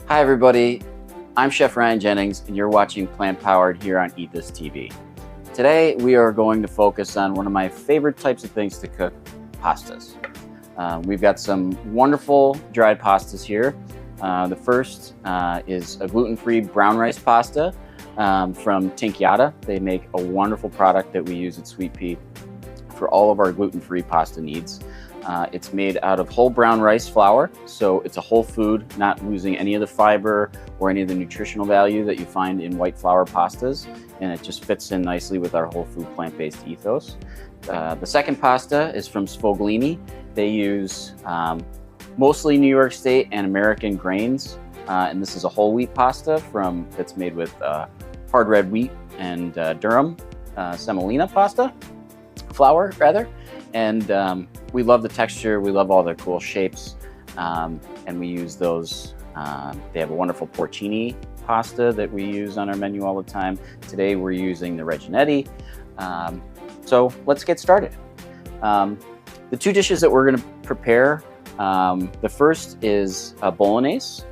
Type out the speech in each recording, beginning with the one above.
Hi everybody, I'm Chef Ryan Jennings and you're watching Plant Powered here on Eat This TV. Today we are going to focus on one of my favorite types of things to cook, pastas. We've got some wonderful dried pastas here. The first is a gluten-free brown rice pasta from Tinkyata. They make a wonderful product that we use at Sweet Pea for all of our gluten-free pasta needs. It's made out of whole brown rice flour, so it's a whole food, not losing any of the fiber or any of the nutritional value that you find in white flour pastas, and it just fits in nicely with our whole food plant-based ethos. The second pasta is from Sfoglini. They use mostly New York State and American grains, and this is a whole wheat pasta that's made with hard red wheat and durum semolina pasta flour, rather. And we love the texture, we love all the cool shapes, and we use those. They have a wonderful porcini pasta that we use on our menu all the time. Today we're using the Reginetti. So let's get started. The two dishes that we're going to prepare, the first is a bolognese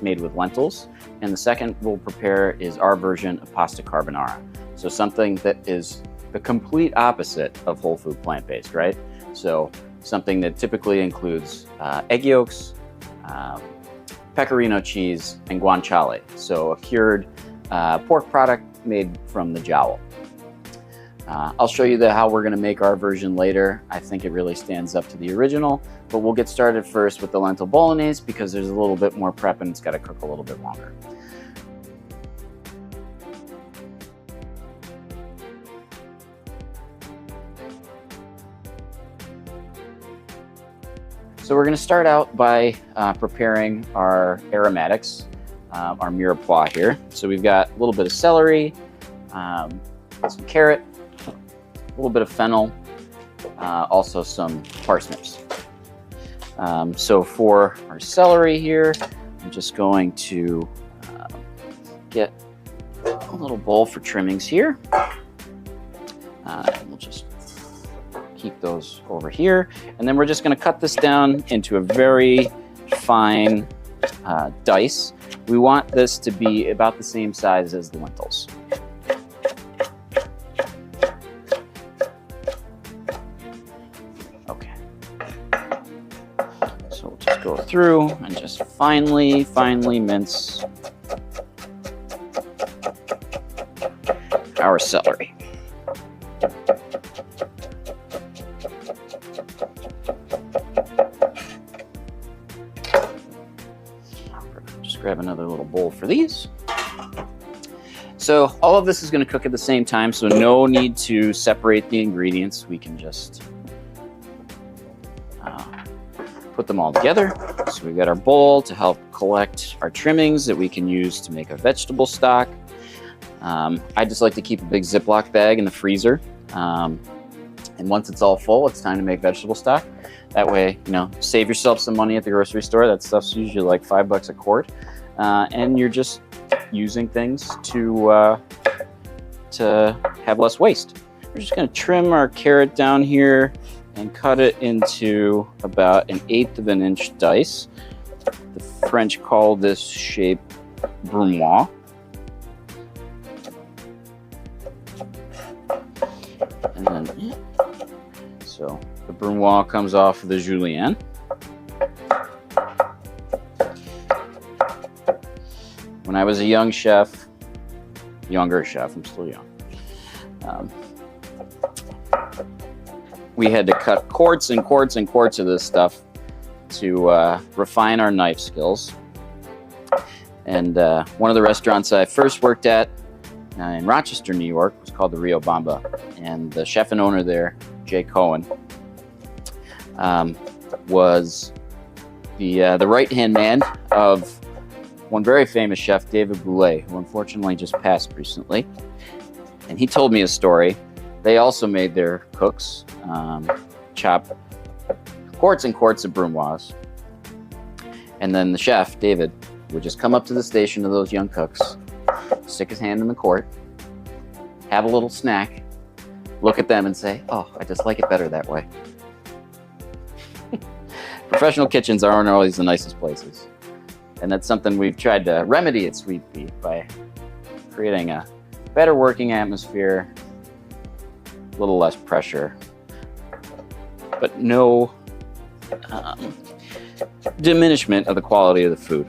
made with lentils, and the second we'll prepare is our version of pasta carbonara. So something that is the complete opposite of whole food plant-based, right? So something that typically includes egg yolks, pecorino cheese, and guanciale. So a cured pork product made from the jowl. I'll show you how we're gonna make our version later. I think it really stands up to the original, but we'll get started first with the lentil bolognese because there's a little bit more prep and it's gotta cook a little bit longer. So we're going to start out by preparing our aromatics, our mirepoix here. So we've got a little bit of celery, some carrot, a little bit of fennel, also some parsnips. So for our celery here, I'm just going to get a little bowl for trimmings here. We'll just keep those over here, and then we're just going to cut this down into a very fine dice. We want this to be about the same size as the lentils. Okay, so we'll just go through and just finely mince our celery. Grab another little bowl for these. So all of this is going to cook at the same time, so no need to separate the ingredients. We can just put them all together. So we've got our bowl to help collect our trimmings that we can use to make a vegetable stock. I just like to keep a big Ziploc bag in the freezer. And once it's all full, it's time to make vegetable stock. That way, save yourself some money at the grocery store. That stuff's usually like $5 a quart. And you're just using things to have less waste. We're just going to trim our carrot down here and cut it into about 1/8 of an inch dice. The French call this shape brunoise. And then, so the brunoise comes off of the julienne. When I was a younger chef, I'm still young, we had to cut quarts and quarts and quarts of this stuff to refine our knife skills. And one of the restaurants I first worked at in Rochester, New York, was called the Rio Bamba. And the chef and owner there, Jay Cohen, was the right-hand man of one very famous chef, David Bouley, who unfortunately just passed recently. And he told me a story. They also made their cooks chop quarts and quarts of brunoise. And then the chef, David, would just come up to the station of those young cooks, stick his hand in the quart, have a little snack, look at them and say, "Oh, I just like it better that way." Professional kitchens aren't always the nicest places. And that's something we've tried to remedy at Sweet Pea by creating a better working atmosphere, a little less pressure, but no diminishment of the quality of the food.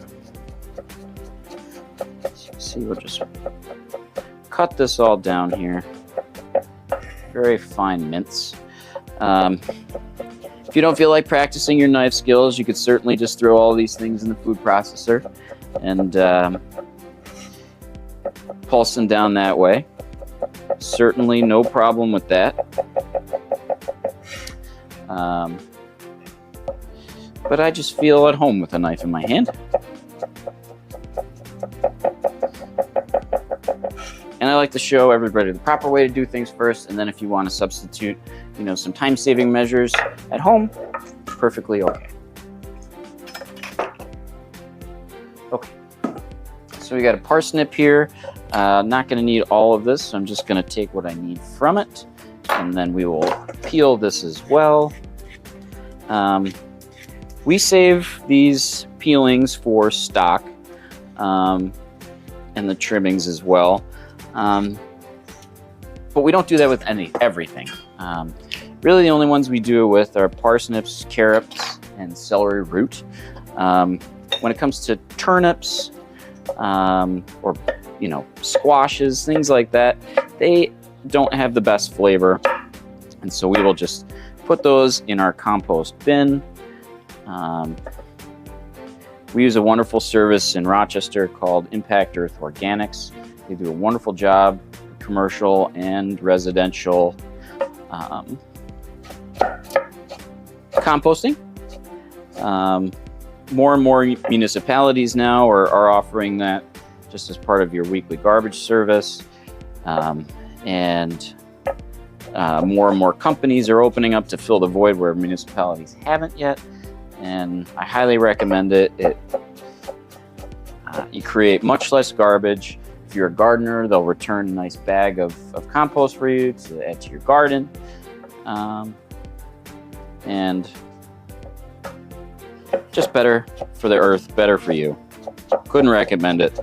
As you can see, we'll just cut this all down here. Very fine mince. If you don't feel like practicing your knife skills, you could certainly just throw all these things in the food processor and pulse them down that way. Certainly no problem with that. But I just feel at home with a knife in my hand. And I like to show everybody the proper way to do things first, and then if you want to substitute, some time-saving measures at home, perfectly okay. Okay, so we got a parsnip here. Not going to need all of this, so I'm just going to take what I need from it, and then we will peel this as well. We save these peelings for stock and the trimmings as well. But we don't do that with everything. Really, the only ones we do it with are parsnips, carrots, and celery root. When it comes to turnips or squashes, things like that, they don't have the best flavor, and so we will just put those in our compost bin. We use a wonderful service in Rochester called Impact Earth Organics. They do a wonderful job, commercial and residential composting. More and more municipalities now are offering that just as part of your weekly garbage service. And more and more companies are opening up to fill the void where municipalities haven't yet. And I highly recommend it. You create much less garbage. If you're a gardener, they'll return a nice bag of compost for you to add to your garden. And just better for the earth, better for you. Couldn't recommend it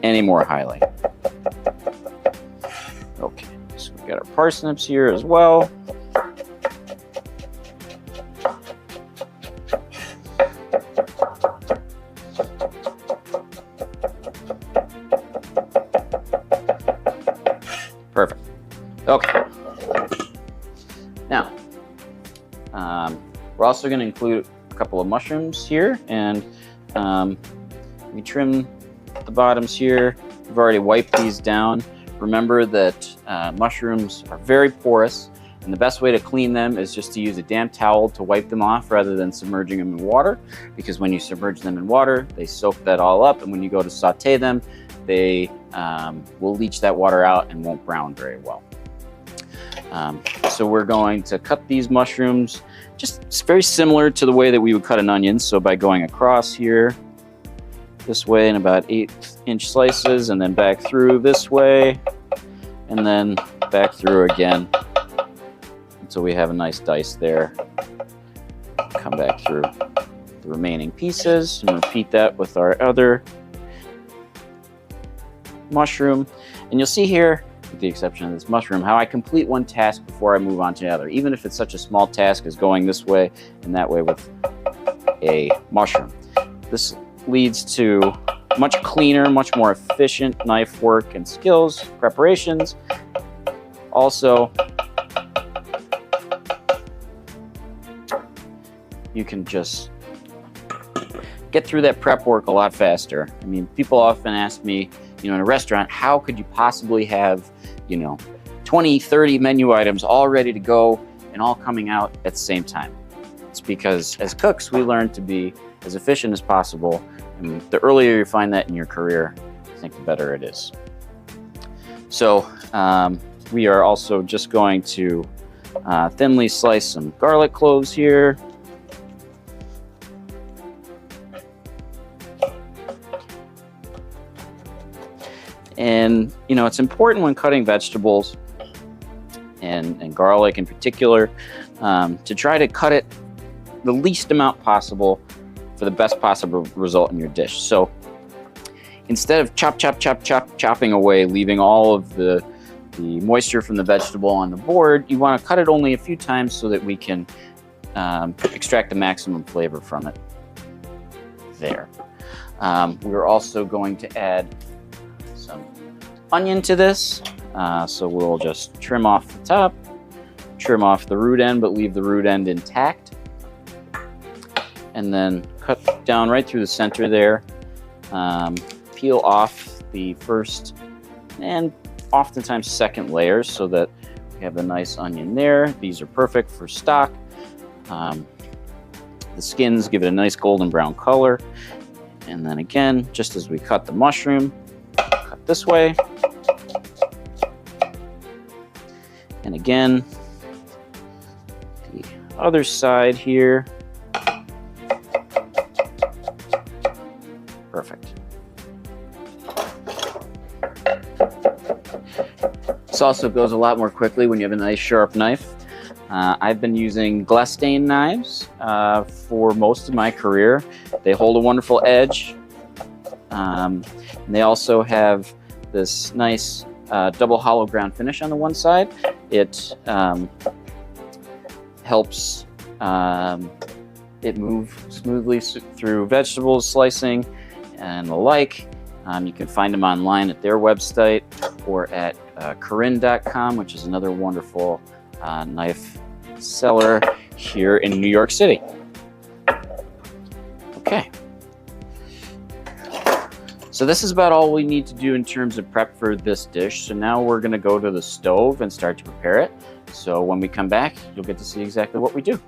any more highly. Okay, so we got our parsnips here as well. Perfect. Okay. Now, we're also going to include a couple of mushrooms here, and we trim the bottoms here. We've already wiped these down. Remember that mushrooms are very porous, and the best way to clean them is just to use a damp towel to wipe them off rather than submerging them in water, because when you submerge them in water, they soak that all up, and when you go to saute them, they will leach that water out and won't brown very well. So we're going to cut these mushrooms just very similar to the way that we would cut an onion. So by going across here this way in about 8-inch slices, and then back through this way, and then back through again until we have a nice dice there. Come back through the remaining pieces and repeat that with our other mushroom. And you'll see here, with the exception of this mushroom, how I complete one task before I move on to the other, even if it's such a small task as going this way and that way with a mushroom. This leads to much cleaner, much more efficient knife work and skills, preparations. Also, you can just get through that prep work a lot faster. I mean, people often ask me, in a restaurant, how could you possibly have, 20, 30 menu items all ready to go and all coming out at the same time? It's because as cooks, we learn to be as efficient as possible. And the earlier you find that in your career, I think the better it is. So we are also just going to thinly slice some garlic cloves here. And, it's important when cutting vegetables and garlic in particular to try to cut it the least amount possible for for the best possible result in your dish. So instead of chopping away, leaving all of the moisture from the vegetable on the board, you want to cut it only a few times so that we can extract the maximum flavor from it. There. We're also going to add some onion to this. So we'll just trim off the top, trim off the root end, but leave the root end intact. And then cut down right through the center there. Peel off the first and oftentimes second layers so that we have a nice onion there. These are perfect for stock. The skins give it a nice golden brown color. And then again, just as we cut the mushroom, cut this way. And again, the other side here. Perfect. This also goes a lot more quickly when you have a nice sharp knife. I've been using Glestane knives for most of my career. They hold a wonderful edge. And they also have this nice double hollow ground finish on the one side. It helps it move smoothly through vegetables, slicing, and the like. You can find them online at their website or at Corinne.com, which is another wonderful knife seller here in New York City. Okay. So this is about all we need to do in terms of prep for this dish. So now we're going to go to the stove and start to prepare it. So when we come back, you'll get to see exactly what we do.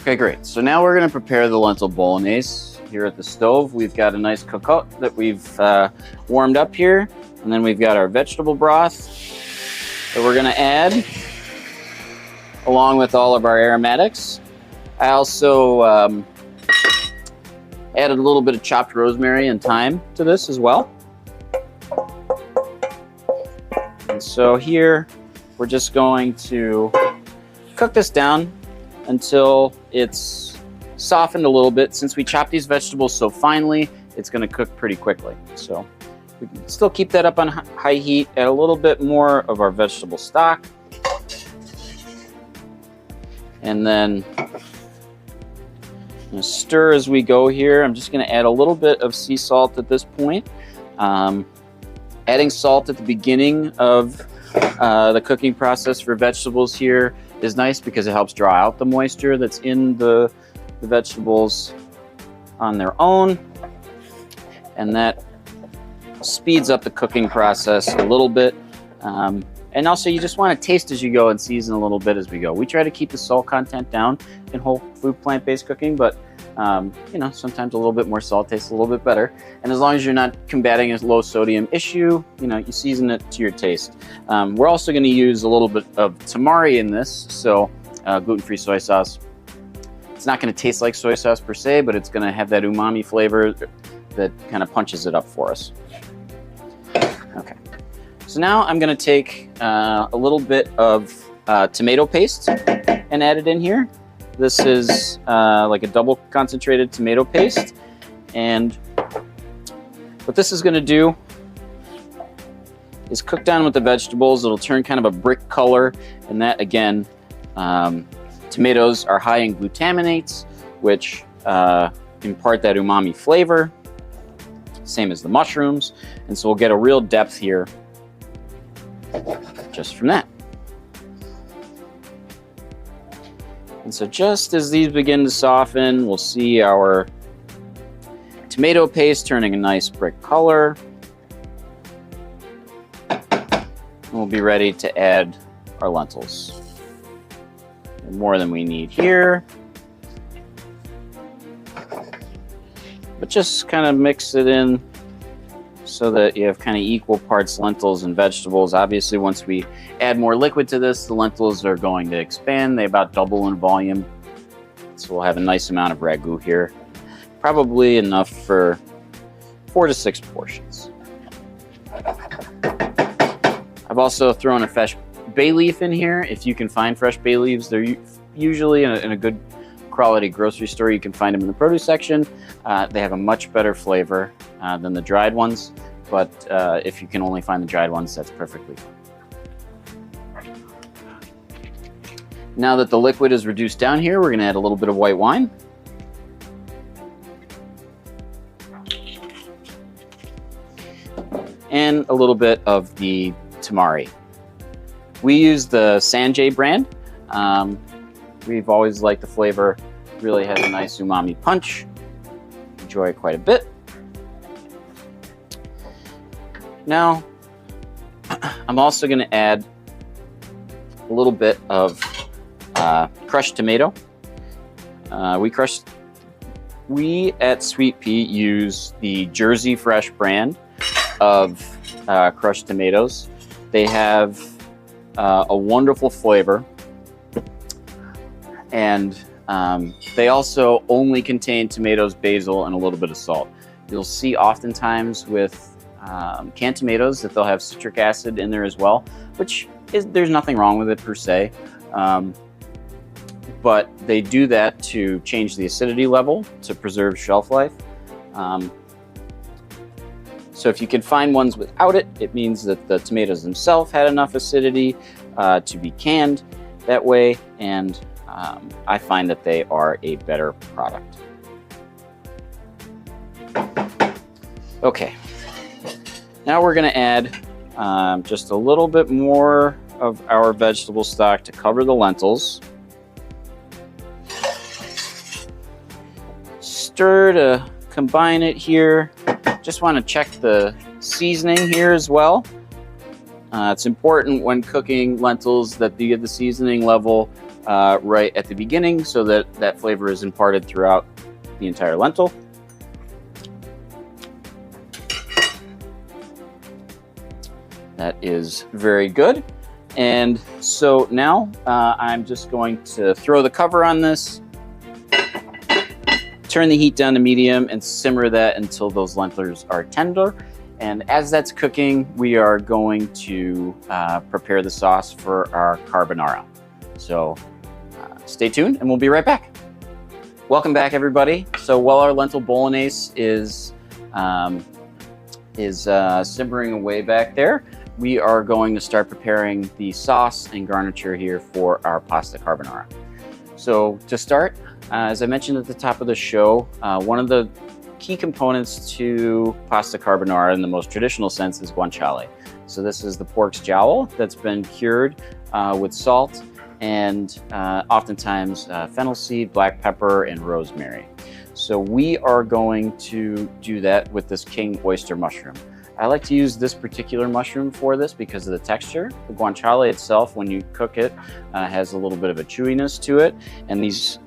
Okay, great. So now we're going to prepare the lentil bolognese here at the stove. We've got a nice cocotte that we've warmed up here. And then we've got our vegetable broth that we're going to add along with all of our aromatics. I also added a little bit of chopped rosemary and thyme to this as well. And so here we're just going to cook this down until it's softened a little bit. Since we chop these vegetables so finely, it's going to cook pretty quickly. So we can still keep that up on high heat, add a little bit more of our vegetable stock. And then stir as we go here. I'm just going to add a little bit of sea salt at this point. Adding salt at the beginning of the cooking process for vegetables here is nice because it helps draw out the moisture that's in the vegetables on their own. And that speeds up the cooking process a little bit. And also you just want to taste as you go and season a little bit as we go. We try to keep the salt content down in whole food plant-based cooking, but you know, sometimes a little bit more salt tastes a little bit better. And as long as you're not combating a low sodium issue, you know, you season it to your taste. We're also going to use a little bit of tamari in this, so gluten-free soy sauce. It's not going to taste like soy sauce per se, but it's going to have that umami flavor that kind of punches it up for us. Okay. So now I'm going to take a little bit of tomato paste and add it in here. This is like a double concentrated tomato paste. And what this is going to do is cook down with the vegetables. It'll turn kind of a brick color. And that, again, tomatoes are high in glutaminates, which impart that umami flavor. Same as the mushrooms. And so we'll get a real depth here just from that. And so just as these begin to soften, we'll see our tomato paste turning a nice brick color. And we'll be ready to add our lentils. More than we need here. But just kind of mix it in so that you have kind of equal parts lentils and vegetables. Obviously, once we add more liquid to this, the lentils are going to expand. They about double in volume. So we'll have a nice amount of ragu here. Probably enough for 4 to 6 portions. I've also thrown a fresh bay leaf in here. If you can find fresh bay leaves, they're usually in a good quality grocery store, you can find them in the produce section. They have a much better flavor than the dried ones, but if you can only find the dried ones, that's perfectly fine. Now that the liquid is reduced down here, we're going to add a little bit of white wine. And a little bit of the tamari. We use the Sanjay brand. We've always liked the flavor. Really has a nice umami punch. Enjoy it quite a bit. Now, I'm also going to add a little bit of crushed tomato. We at Sweet Pea use the Jersey Fresh brand of crushed tomatoes. They have a wonderful flavor, and they also only contain tomatoes, basil, and a little bit of salt. You'll see oftentimes with canned tomatoes that they'll have citric acid in there as well, which there's nothing wrong with it per se, but they do that to change the acidity level to preserve shelf life. So if you can find ones without it, it means that the tomatoes themselves had enough acidity to be canned that way, and I find that they are a better product. Okay, now we're going to add just a little bit more of our vegetable stock to cover the lentils. Stir to combine it here. Just want to check the seasoning here as well. It's important when cooking lentils that you get the seasoning level right at the beginning so that that flavor is imparted throughout the entire lentil. That is very good. And so now I'm just going to throw the cover on this, turn the heat down to medium, and simmer that until those lentils are tender. And as that's cooking, we are going to prepare the sauce for our carbonara. So stay tuned and we'll be right back. Welcome back, everybody. So while our lentil bolognese is simmering away back there, we are going to start preparing the sauce and garniture here for our pasta carbonara. So to start, as I mentioned at the top of the show, one of the key components to pasta carbonara in the most traditional sense is guanciale. So this is the pork's jowl that's been cured with salt and oftentimes fennel seed, black pepper, and rosemary. So we are going to do that with this king oyster mushroom. I like to use this particular mushroom for this because of the texture. The guanciale itself, when you cook it, has a little bit of a chewiness to it. And these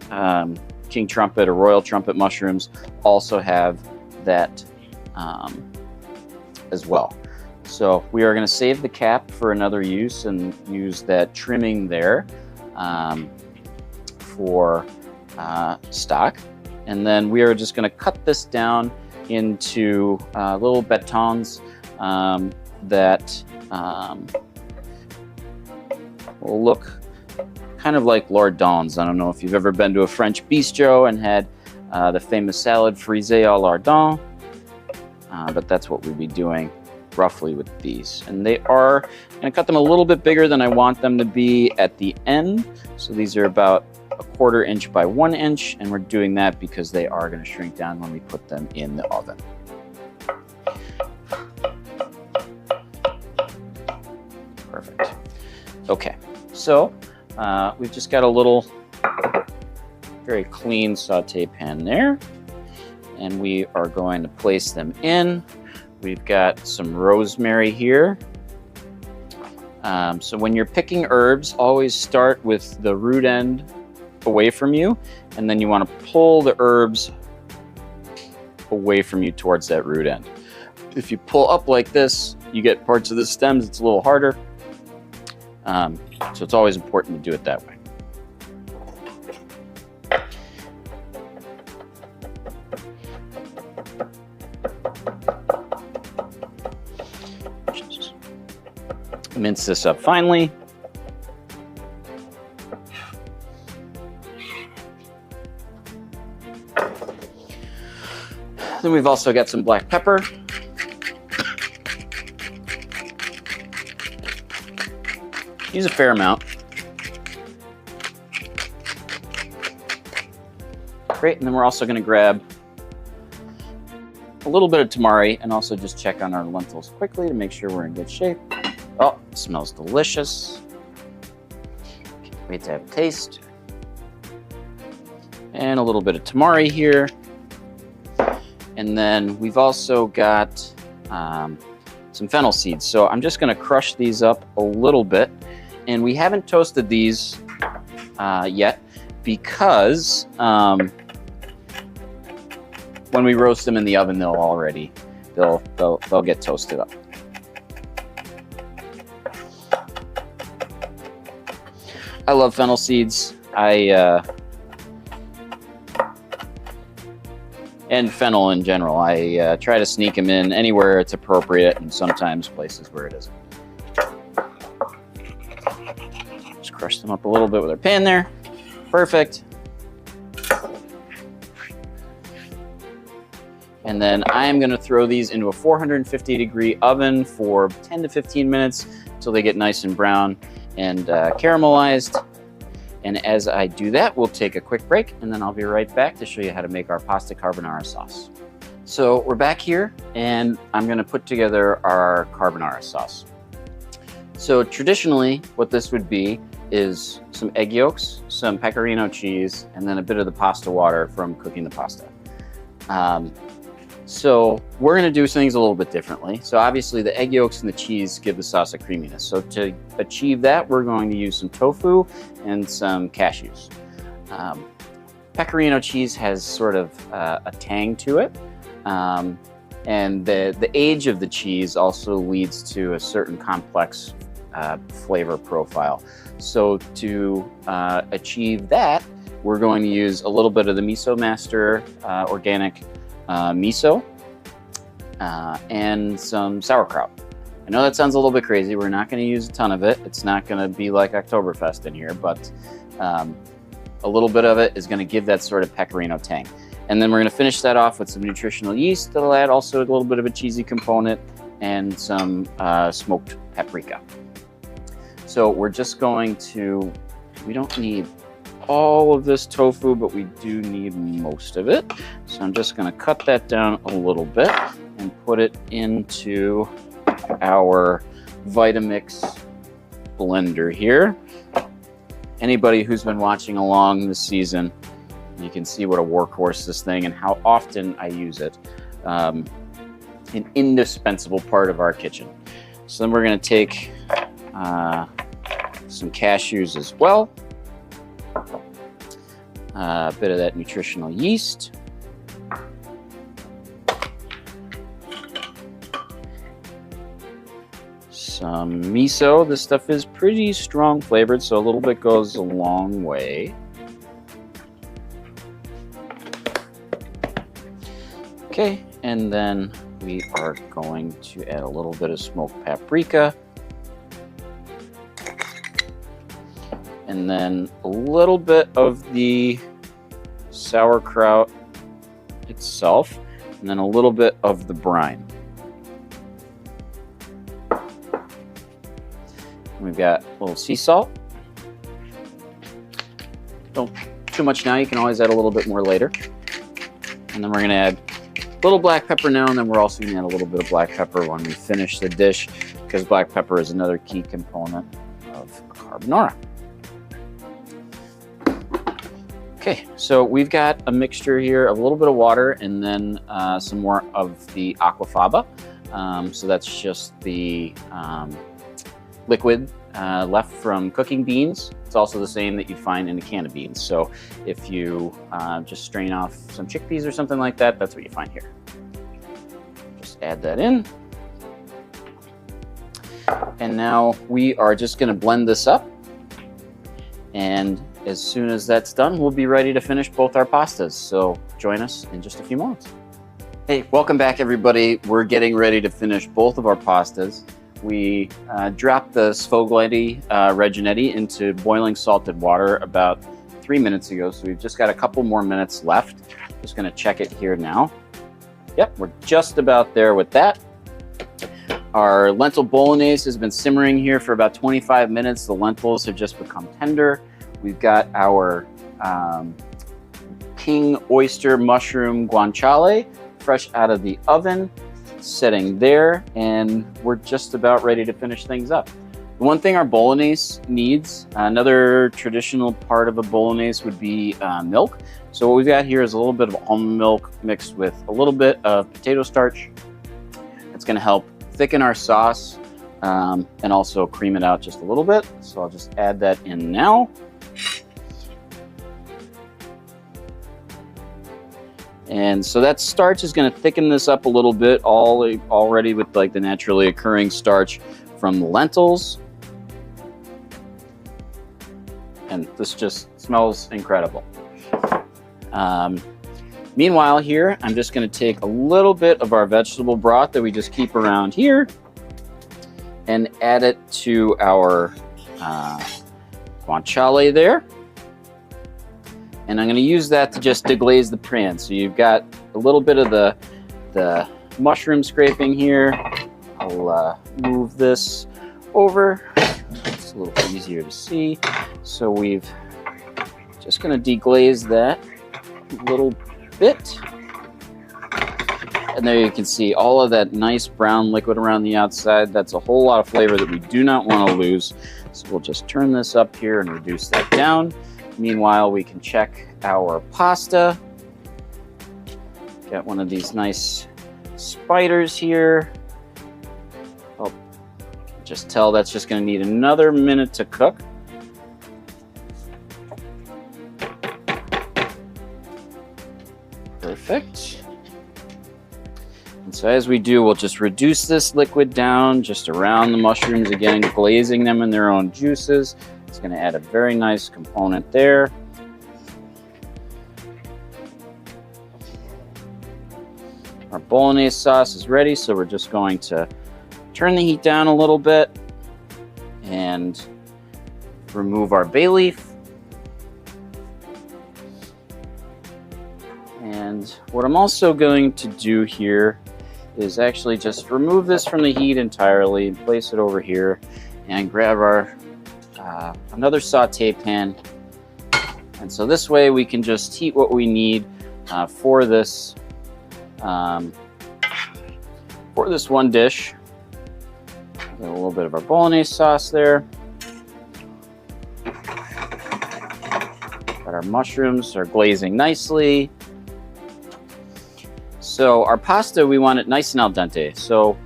king trumpet or royal trumpet mushrooms also have that as well. So we are going to save the cap for another use and use that trimming there for stock. And then we are just going to cut this down into little batons that will look kind of like lardons. I don't know if you've ever been to a French bistro and had the famous salad frisée au lardon, but that's what we'll be doing roughly with these. And they are going to cut them a little bit bigger than I want them to be at the end. So these are about 1/4 inch by 1 inch, and we're doing that because they are going to shrink down when we put them in the oven. Perfect. Okay, so we've just got a little very clean saute pan there, and we are going to place them in. We've got some rosemary here. So when you're picking herbs, always start with the root end away from you, and then you want to pull the herbs away from you towards that root end. If you pull up like this, you get parts of the stems, it's a little harder. So it's always important to do it that way. Just mince this up finely. Then we've also got some black pepper. Use a fair amount. Great, and then we're also gonna grab a little bit of tamari and also just check on our lentils quickly to make sure we're in good shape. Oh, it smells delicious. Can't wait to have a taste. And a little bit of tamari here. And then we've also got some fennel seeds. So I'm just gonna crush these up a little bit. And we haven't toasted these yet because when we roast them in the oven, they'll get toasted up. I love fennel seeds. And fennel in general. I try to sneak them in anywhere it's appropriate and sometimes places where it isn't. Just crush them up a little bit with our pan there. Perfect. And then I'm gonna throw these into a 450-degree oven for 10 to 15 minutes until they get nice and brown and caramelized. And as I do that, we'll take a quick break and then I'll be right back to show you how to make our pasta carbonara sauce. So we're back here and I'm gonna put together our carbonara sauce. So traditionally, what this would be is some egg yolks, some pecorino cheese, and then a bit of the pasta water from cooking the pasta. So we're gonna do things a little bit differently. So obviously the egg yolks and the cheese give the sauce a creaminess. So to achieve that, we're going to use some tofu and some cashews. Pecorino cheese has sort of a tang to it. And the age of the cheese also leads to a certain complex flavor profile. So to achieve that, we're going to use a little bit of the Miso Master organic miso and some sauerkraut. I know that sounds a little bit crazy. We're not going to use a ton of it. It's not going to be like Oktoberfest in here, but a little bit of it is going to give that sort of pecorino tang. And then we're going to finish that off with some nutritional yeast that'll add also a little bit of a cheesy component and some smoked paprika. So we're just going to, we don't need all of this tofu, but we do need most of it. So I'm just going to cut that down a little bit and put it into our Vitamix blender here. Anybody who's been watching along this season, you can see what a workhorse this thing and how often I use it. An indispensable part of our kitchen. So then we're going to take some cashews as well. A bit of that nutritional yeast. Some miso. This stuff is pretty strong flavored, so a little bit goes a long way. Okay, and then we are going to add a little bit of smoked paprika. And then a little bit of the sauerkraut itself, and then a little bit of the brine. And we've got a little sea salt. Don't too much now, you can always add a little bit more later. And then we're gonna add a little black pepper now, and then we're also gonna add a little bit of black pepper when we finish the dish, because black pepper is another key component of carbonara. Okay, so we've got a mixture here of a little bit of water and then some more of the aquafaba. So that's just the liquid left from cooking beans. It's also the same that you'd find in a can of beans. So if you just strain off some chickpeas or something like that, that's what you find here. Just add that in. And now we are just gonna blend this up. And as soon as that's done, we'll be ready to finish both our pastas. So join us in just a few moments. Hey, welcome back everybody. We're getting ready to finish both of our pastas. We dropped the sfogliati reginetti into boiling salted water about 3 minutes ago. So we've just got a couple more minutes left. Just gonna check it here now. Yep, we're just about there with that. Our lentil bolognese has been simmering here for about 25 minutes. The lentils have just become tender. We've got our king oyster mushroom guanciale fresh out of the oven, sitting there, and we're just about ready to finish things up. The one thing our bolognese needs, another traditional part of a bolognese would be milk. So what we've got here is a little bit of almond milk mixed with a little bit of potato starch. It's going to help thicken our sauce and also cream it out just a little bit. So I'll just add that in now. And so that starch is going to thicken this up a little bit already with like the naturally occurring starch from the lentils. And this just smells incredible. Meanwhile here, I'm just going to take a little bit of our vegetable broth that we just keep around here and add it to our guanciale there. And I'm going to use that to just deglaze the pan. So you've got a little bit of the mushroom scraping here. I'll move this over. It's a little easier to see. So we've just going to deglaze that a little bit. And there you can see all of that nice brown liquid around the outside. That's a whole lot of flavor that we do not want to lose. So we'll just turn this up here and reduce that down. Meanwhile, we can check our pasta. Got one of these nice spiders here. Oh, just tell that's just going to need another minute to cook. Perfect. And so as we do, we'll just reduce this liquid down just around the mushrooms again, glazing them in their own juices. It's going to add a very nice component there. Our bolognese sauce is ready, so we're just going to turn the heat down a little bit and remove our bay leaf. And what I'm also going to do here is actually just remove this from the heat entirely, place it over here, and grab our another saute pan. And so this way we can just heat what we need for this one dish. Get a little bit of our bolognese sauce there. Got our mushrooms are glazing nicely. So our pasta, we want it nice and al dente. So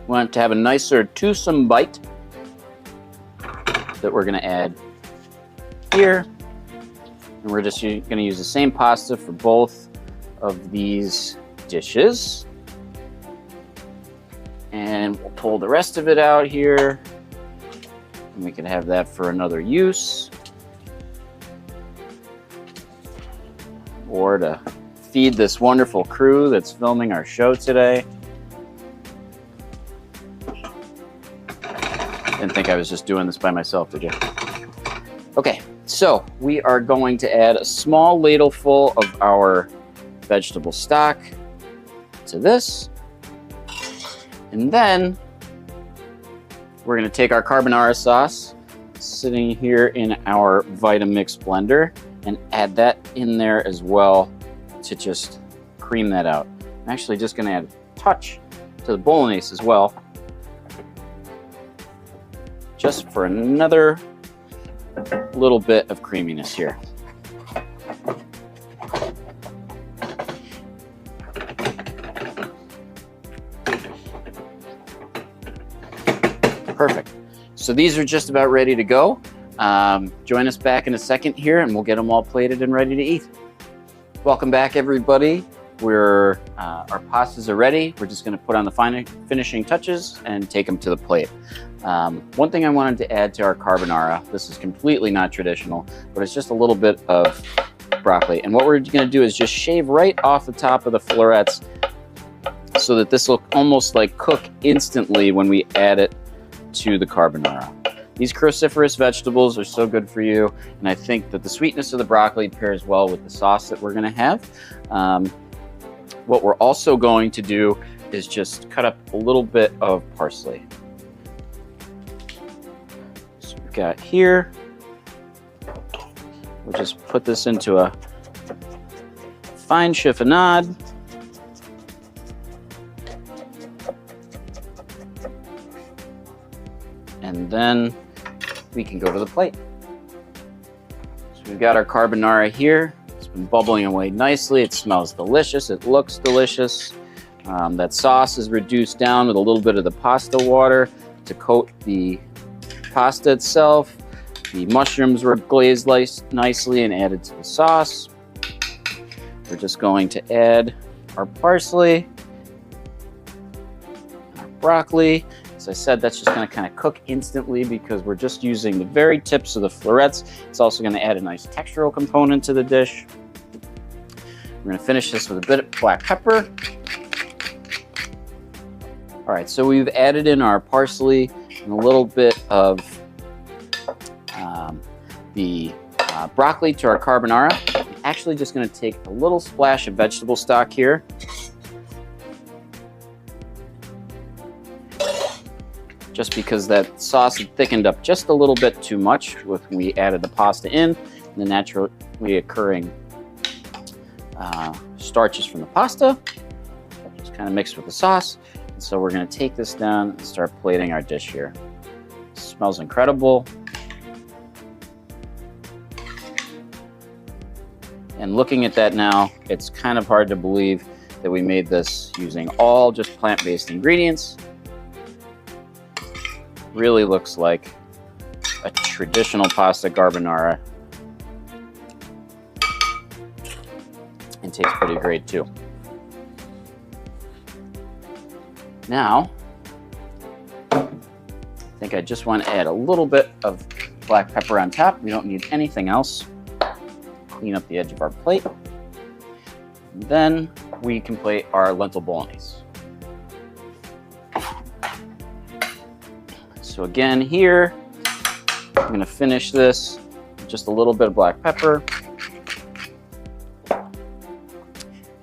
we want it to have a nicer toothsome bite that we're going to add here. And we're just going to use the same pasta for both of these dishes. And we'll pull the rest of it out here. And we can have that for another use. Or to feed this wonderful crew that's filming our show today. Didn't think I was just doing this by myself, did you? Okay, so we are going to add a small ladleful of our vegetable stock to this. And then we're going to take our carbonara sauce sitting here in our Vitamix blender and add that in there as well to just cream that out. I'm actually just going to add a touch to the bolognese as well, just for another little bit of creaminess here. Perfect. So these are just about ready to go. Join us back in a second here and we'll get them all plated and ready to eat. Welcome back, everybody. Our pastas are ready. We're just going to put on the finishing touches and take them to the plate. One thing I wanted to add to our carbonara, this is completely not traditional, but it's just a little bit of broccoli. And what we're going to do is just shave right off the top of the florets so that this will almost like cook instantly when we add it to the carbonara. These cruciferous vegetables are so good for you, and I think that the sweetness of the broccoli pairs well with the sauce that we're going to have. What we're also going to do is just cut up a little bit of parsley. So we've got here, we'll just put this into a fine chiffonade. And then we can go to the plate. So we've got our carbonara here. It's been bubbling away nicely. It smells delicious. It looks delicious. That sauce is reduced down with a little bit of the pasta water to coat the pasta itself. The mushrooms were glazed nicely and added to the sauce. We're just going to add our parsley, our broccoli. As I said, that's just going to kind of cook instantly because we're just using the very tips of the florets. It's also going to add a nice textural component to the dish. We're going to finish this with a bit of black pepper. All right, so we've added in our parsley and a little bit of the broccoli to our carbonara. I'm actually just going to take a little splash of vegetable stock here. Just because that sauce had thickened up just a little bit too much when we added the pasta in, and the naturally occurring starches from the pasta. Just kind of mixed with the sauce. And so we're going to take this down and start plating our dish here. It smells incredible. And looking at that now, it's kind of hard to believe that we made this using all just plant-based ingredients. Really looks like a traditional pasta carbonara, and tastes pretty great too. Now, I think I just want to add a little bit of black pepper on top. We don't need anything else. Clean up the edge of our plate. And then we can plate our lentil bolognese. So again, here, I'm going to finish this with just a little bit of black pepper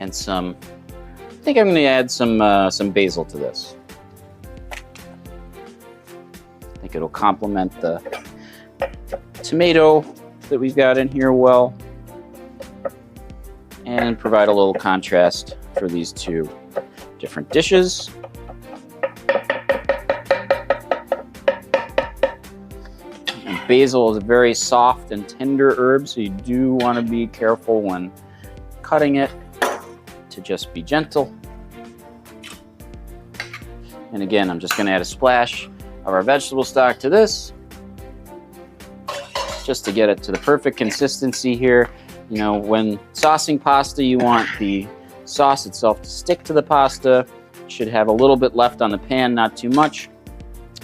and some, I think I'm going to add some basil to this. I think it'll complement the tomato that we've got in here well and provide a little contrast for these two different dishes. Basil is a very soft and tender herb, so you do want to be careful when cutting it to just be gentle. And again, I'm just going to add a splash of our vegetable stock to this, just to get it to the perfect consistency here. You know, when saucing pasta, you want the sauce itself to stick to the pasta. It should have a little bit left on the pan, not too much.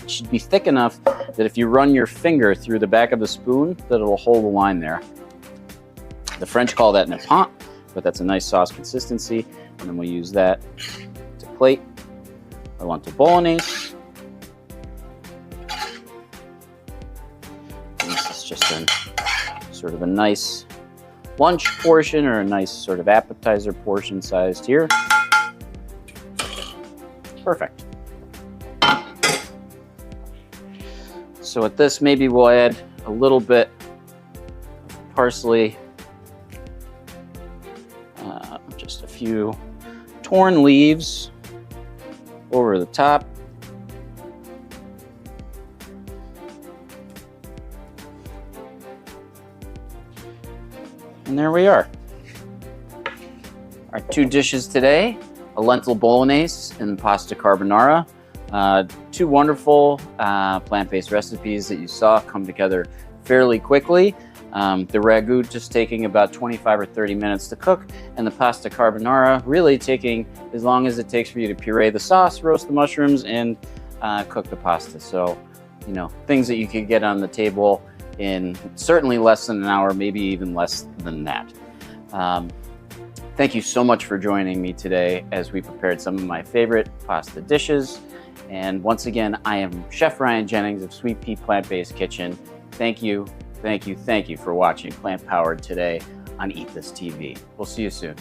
It should be thick enough that if you run your finger through the back of the spoon, that it'll hold the line there. The French call that nappant, but that's a nice sauce consistency. And then we'll use that to plate our lentil bolognese. And this is just sort of a nice lunch portion or a nice sort of appetizer portion sized here. Perfect. So with this, maybe we'll add a little bit of parsley, just a few torn leaves over the top. And there we are. Our two dishes today, a lentil bolognese and pasta carbonara. Two wonderful plant-based recipes that you saw come together fairly quickly. The ragu just taking about 25 or 30 minutes to cook, and the pasta carbonara really taking as long as it takes for you to puree the sauce, roast the mushrooms, and cook the pasta. So, you know, things that you could get on the table in certainly less than an hour, maybe even less than that. Thank you so much for joining me today as we prepared some of my favorite pasta dishes. And once again, I am Chef Ryan Jennings of Sweet Pea Plant-Based Kitchen. Thank you for watching Plant Powered today on Eat This TV. We'll see you soon.